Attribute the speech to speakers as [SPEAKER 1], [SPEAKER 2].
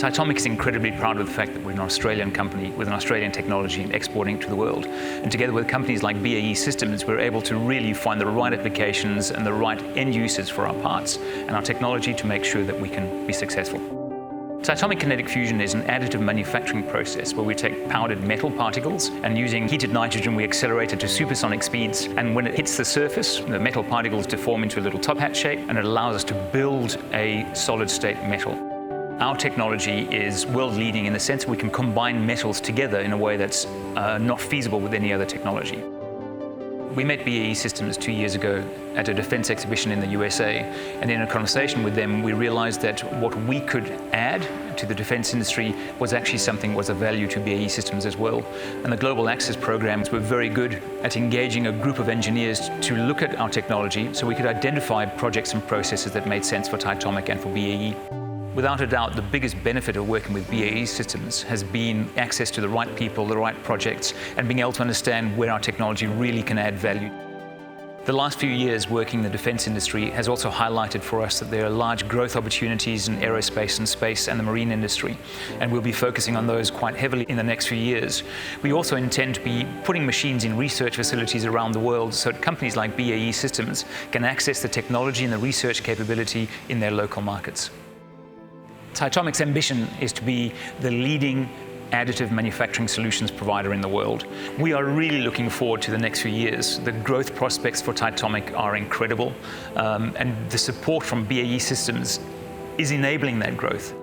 [SPEAKER 1] Titomic is incredibly proud of the fact that we're an Australian company with an Australian technology and exporting to the world. And together with companies like BAE Systems, we're able to really find the right applications and the right end uses for our parts and our technology to make sure that we can be successful. Titomic Kinetic Fusion is an additive manufacturing process where we take powdered metal particles and using heated nitrogen we accelerate it to supersonic speeds, and when it hits the surface the metal particles deform into a little top hat shape and it allows us to build a solid state metal. Our technology is world leading in the sense that we can combine metals together in a way that's not feasible with any other technology. We met BAE Systems 2 years ago at a defense exhibition in the USA, and in a conversation with them we realized that what we could add to the defense industry was actually something that was of value to BAE Systems as well. And the Global Access programs were very good at engaging a group of engineers to look at our technology so we could identify projects and processes that made sense for Titomic and for BAE. Without a doubt, the biggest benefit of working with BAE Systems has been access to the right people, the right projects, and being able to understand where our technology really can add value. The last few years working in the defense industry has also highlighted for us that there are large growth opportunities in aerospace and space and the marine industry, and we'll be focusing on those quite heavily in the next few years. We also intend to be putting machines in research facilities around the world so that companies like BAE Systems can access the technology and the research capability in their local markets. Titomic's ambition is to be the leading additive manufacturing solutions provider in the world. We are really looking forward to the next few years. The growth prospects for Titomic are incredible, and the support from BAE Systems is enabling that growth.